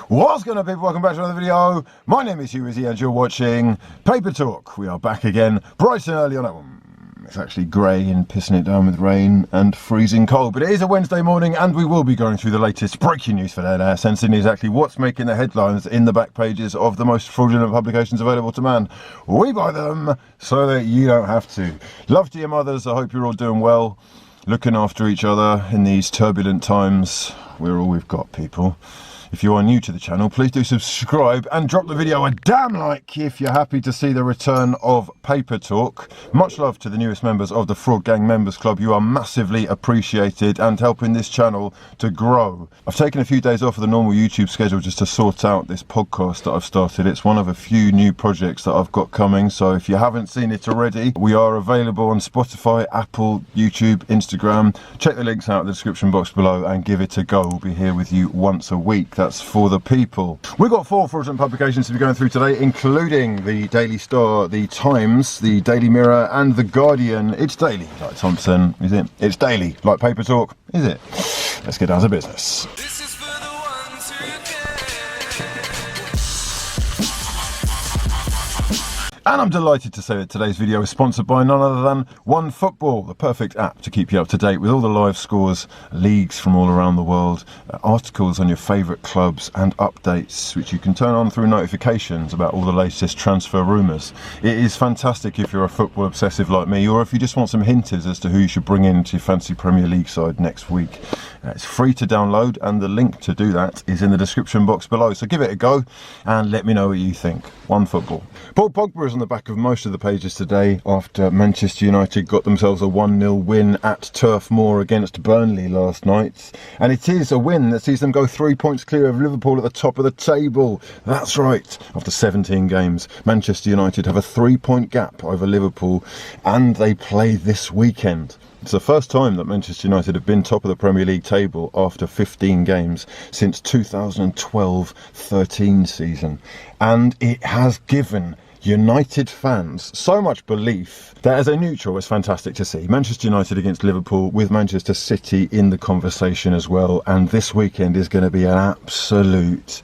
What's going on, people? Welcome back to another video. My name is hughwizzy and you're watching Paper Talk. We are back again, bright and early on. It's actually grey and pissing it down with rain and freezing cold, but it is a Wednesday morning and we will be going through the latest breaking news for that, sensing exactly what's making the headlines in the back pages of the most fraudulent publications available to man. We buy them so that you don't have to. Love to your mothers. I hope you're all doing well, looking after each other in these turbulent times. We're all we've got, people. If you are new to the channel, please do subscribe and drop the video a damn like if you're happy to see the return of Paper Talk. Much love to the newest members of the Fraud Gang Members Club. You are massively appreciated and helping this channel to grow. I've taken a few days off of the normal YouTube schedule just to sort out this podcast that I've started. It's one of a few new projects that I've got coming, so if you haven't seen it already, we are available on Spotify, Apple, YouTube, Instagram. Check the links out in the description box below and give it a go. We'll be here with you once a week. That's for the people. We've got 4 fraudulent publications to be going through today, including the Daily Star, the Times, the Daily Mirror and the Guardian. It's daily, like Thompson, is it? It's daily, like Paper Talk, is it? Let's get down to business. This is for the ones who And I'm delighted to say that today's video is sponsored by none other than OneFootball, the perfect app to keep you up to date with all the live scores, leagues from all around the world, articles on your favourite clubs and updates which you can turn on through notifications about all the latest transfer rumours. It is fantastic if you're a football obsessive like me, or if you just want some hinters as to who you should bring into your fancy Premier League side next week. It's free to download and the link to do that is in the description box below, so give it a go and let me know what you think. OneFootball. Paul Pogba is on the back of most of the pages today after Manchester United got themselves a 1-0 win at Turf Moor against Burnley last night, and it is a win that sees them go 3 points clear of Liverpool at the top of the table. That's right, after 17 games Manchester United have a 3-point gap over Liverpool and they play this weekend. It's the first time that Manchester United have been top of the Premier League table after 15 games since 2012-13 season, and it has given United fans so much belief that as a neutral it's fantastic to see Manchester United against Liverpool with Manchester City in the conversation as well, and this weekend is going to be an absolute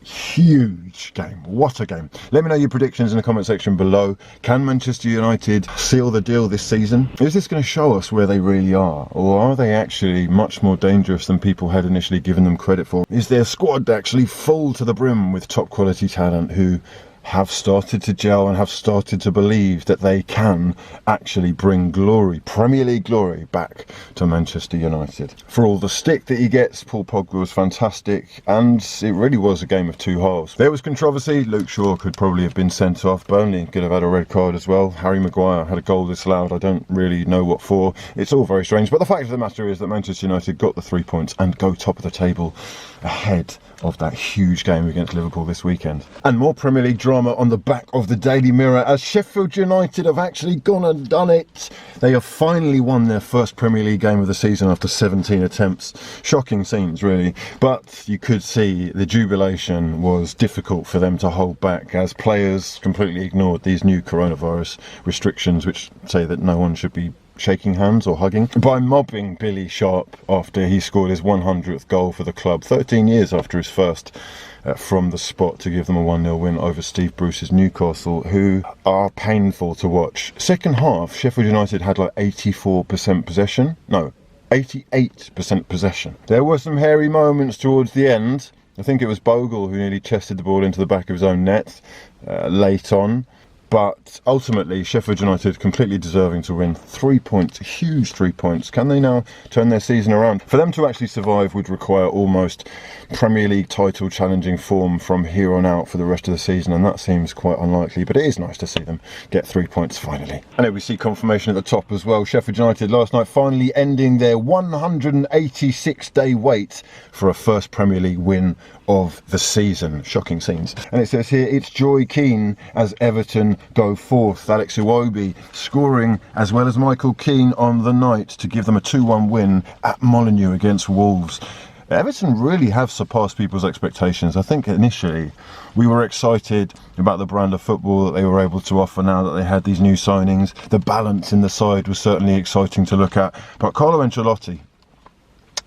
huge game. What a game. Let me know your predictions in the comment section below. Can Manchester United seal the deal this season? Is this going to show us where they really are, or are they actually much more dangerous than people had initially given them credit for? Is their squad actually full to the brim with top quality talent who have started to gel and have started to believe that they can actually bring glory, Premier League glory, back to Manchester United? For all the stick that he gets, Paul Pogba was fantastic, and it really was a game of two halves. There was controversy. Luke Shaw could probably have been sent off. Burnley could have had a red card as well. Harry Maguire had a goal disallowed. I don't really know what for. It's all very strange, but the fact of the matter is that Manchester United got the 3 points and go top of the table ahead of that huge game against Liverpool this weekend. And more Premier League drama on the back of the Daily Mirror as Sheffield United have actually gone and done it. They have finally won their first Premier League game of the season after 17 attempts. Shocking scenes, really, but you could see the jubilation was difficult for them to hold back as players completely ignored these new coronavirus restrictions which say that no one should be shaking hands or hugging, by mobbing Billy Sharp after he scored his 100th goal for the club 13 years after his first from the spot to give them a 1-0 win over Steve Bruce's Newcastle, who are painful to watch. Second half, Sheffield United had like 84% possession. No, 88% possession. There were some hairy moments towards the end. I think it was Bogle who nearly chested the ball into the back of his own net late on. But ultimately, Sheffield United completely deserving to win. 3 points, huge 3 points. Can they now turn their season around? For them to actually survive would require almost Premier League title challenging form from here on out for the rest of the season, and that seems quite unlikely, but it is nice to see them get 3 points finally. And we see confirmation at the top as well. Sheffield United last night finally ending their 186-day wait for a first Premier League win of the season. Shocking scenes. And it says here, it's Joy Keane as Everton go fourth. Alex Iwobi scoring as well as Michael Keane on the night to give them a 2-1 win at Molineux against Wolves. Everton really have surpassed people's expectations. I think initially we were excited about the brand of football that they were able to offer now that they had these new signings. The balance in the side was certainly exciting to look at. But Carlo Ancelotti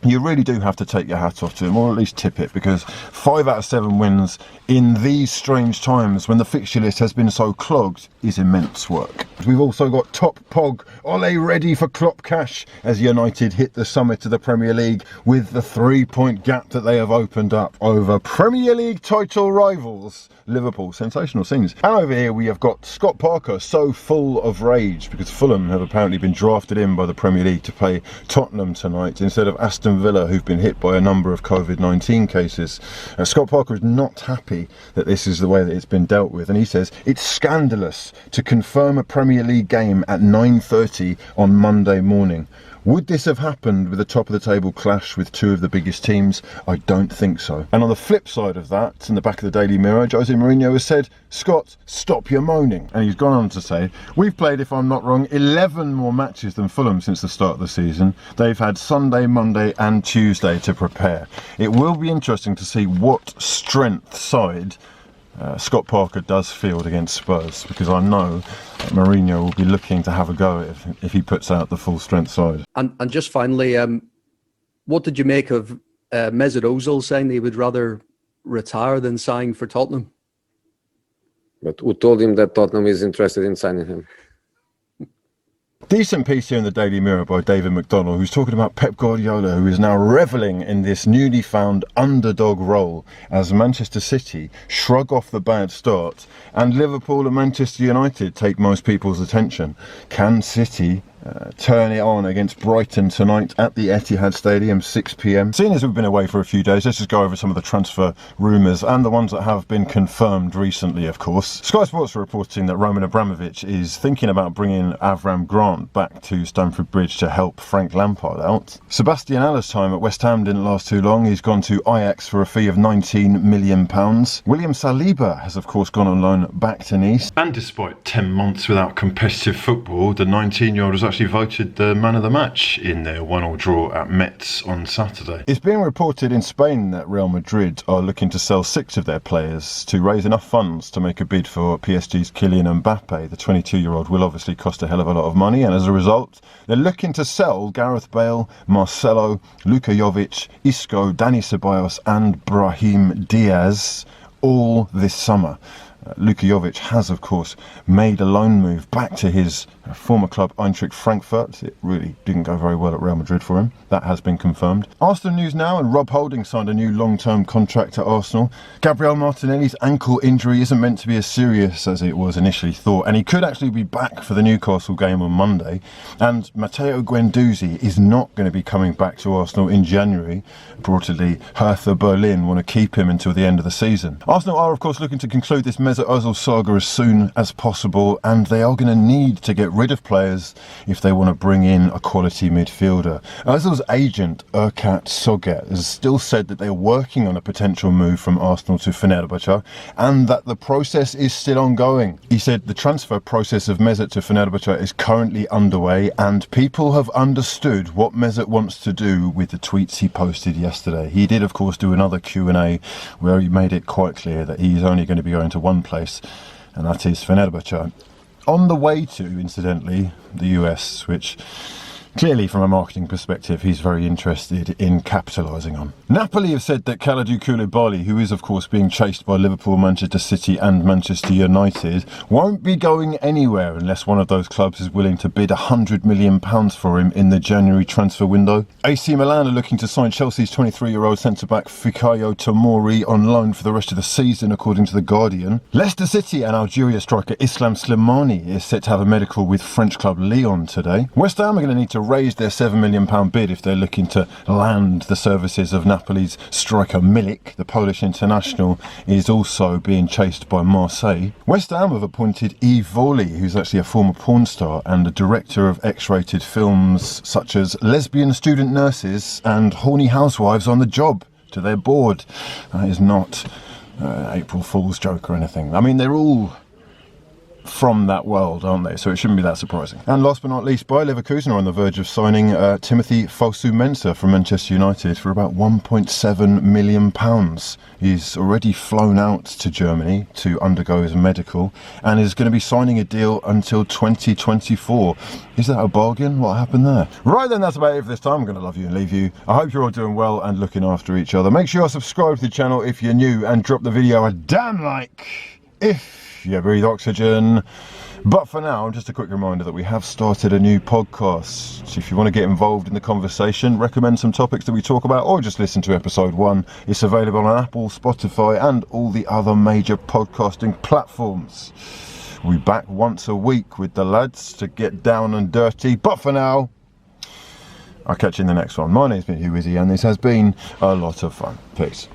you really do have to take your hat off to him, or at least tip it, because 5 out of 7 wins in these strange times when the fixture list has been so clogged is immense work. We've also got top Pog, Ole ready for Klopp cash as United hit the summit of the Premier League with the 3-point gap that they have opened up over Premier League title rivals Liverpool. Sensational scenes. And over here we have got Scott Parker, so full of rage because Fulham have apparently been drafted in by the Premier League to play Tottenham tonight instead of Aston Villa, who've been hit by a number of COVID-19 cases. Scott Parker is not happy that this is the way that it's been dealt with, and he says it's scandalous to confirm a Premier League game at 9:30 on Monday morning. Would this have happened with a top of the table clash with two of the biggest teams? I don't think so. And on the flip side of that, in the back of the Daily Mirror, Jose Mourinho has said, Scott, stop your moaning. And he's gone on to say, we've played, if I'm not wrong, 11 more matches than Fulham since the start of the season. They've had Sunday, Monday and Tuesday to prepare. It will be interesting to see what strength side Scott Parker does field against Spurs, because I know that Mourinho will be looking to have a go if he puts out the full strength side. And just finally, what did you make of Mesut Ozil saying he would rather retire than sign for Tottenham? But who told him that Tottenham is interested in signing him? Decent piece here in the Daily Mirror by David McDonnell, who's talking about Pep Guardiola, who is now revelling in this newly found underdog role as Manchester City shrug off the bad start and Liverpool and Manchester United take most people's attention. Can City turn it on against Brighton tonight at the Etihad Stadium, 6 p.m. Seeing as we've been away for a few days, let's just go over some of the transfer rumours and the ones that have been confirmed recently, of course. Sky Sports are reporting that Roman Abramovich is thinking about bringing Avram Grant back to Stamford Bridge to help Frank Lampard out. Sebastian Aller's time at West Ham didn't last too long. He's gone to Ajax for a fee of £19 million. William Saliba has, of course, gone on loan back to Nice. And despite 10 months without competitive football, the 19-year-old was actually voted the man of the match in their 1-1 draw at Metz on Saturday. It's being reported in Spain that Real Madrid are looking to sell 6 of their players to raise enough funds to make a bid for PSG's Kylian Mbappe. The 22-year-old will obviously cost a hell of a lot of money, and as a result, they're looking to sell Gareth Bale, Marcelo, Luka Jovic, Isco, Dani Ceballos and Brahim Diaz all this summer. Luka Jovic has, of course, made a loan move back to his former club Eintracht Frankfurt. It really didn't go very well at Real Madrid for him. That has been confirmed. Arsenal news now, and Rob Holding signed a new long-term contract at Arsenal. Gabriel Martinelli's ankle injury isn't meant to be as serious as it was initially thought, and he could actually be back for the Newcastle game on Monday. And Matteo Guendouzi is not going to be coming back to Arsenal in January. Reportedly, Hertha Berlin want to keep him until the end of the season. Arsenal are, of course, looking to conclude this Mesut Ozil saga as soon as possible, and they are going to need to get rid of players if they want to bring in a quality midfielder. Ozil's agent, Erkat Soget, has still said that they're working on a potential move from Arsenal to Fenerbahce and that the process is still ongoing. He said the transfer process of Mesut to Fenerbahce is currently underway and people have understood what Mesut wants to do with the tweets he posted yesterday. He did, of course, do another Q&A where he made it quite clear that he's only going to be going to one place, and that is Fenerbahce. On the way to, incidentally, the US, which clearly from a marketing perspective he's very interested in capitalising on. Napoli have said that Kalidou Koulibaly, who is of course being chased by Liverpool, Manchester City and Manchester United, won't be going anywhere unless one of those clubs is willing to bid £100 million for him in the January transfer window. AC Milan are looking to sign Chelsea's 23-year-old centre-back Fikayo Tomori on loan for the rest of the season, according to The Guardian. Leicester City and Algeria striker Islam Slimani is set to have a medical with French club Lyon today. West Ham are going to need to raise their £7 million bid if they're looking to land the services of Napoli's striker Milik. The Polish international is also being chased by Marseille. West Ham have appointed Yves Volley, who's actually a former porn star and a director of X-rated films such as Lesbian Student Nurses and Horny Housewives on the Job, to their board. That is not April Fool's joke or anything. I mean, they're all from that world, aren't they? So it shouldn't be that surprising. And last but not least, Bayer Leverkusen are on the verge of signing Timothy Fosu-Mensah from Manchester United for about £1.7 million. He's already flown out to Germany to undergo his medical and is going to be signing a deal until 2024. Is that a bargain? What happened there? Right then, that's about it for this time. I'm going to love you and leave you. I hope you're all doing well and looking after each other. Make sure you're subscribed to the channel if you're new and drop the video a damn like if you breathe oxygen. But for now, just a quick reminder that we have started a new podcast. So if you want to get involved in the conversation, recommend some topics that we talk about, or just listen to episode 1. It's available on Apple, Spotify, and all the other major podcasting platforms. We'll be back once a week with the lads to get down and dirty. But for now, I'll catch you in the next one. My name's been hughwizzy, and this has been a lot of fun. Peace.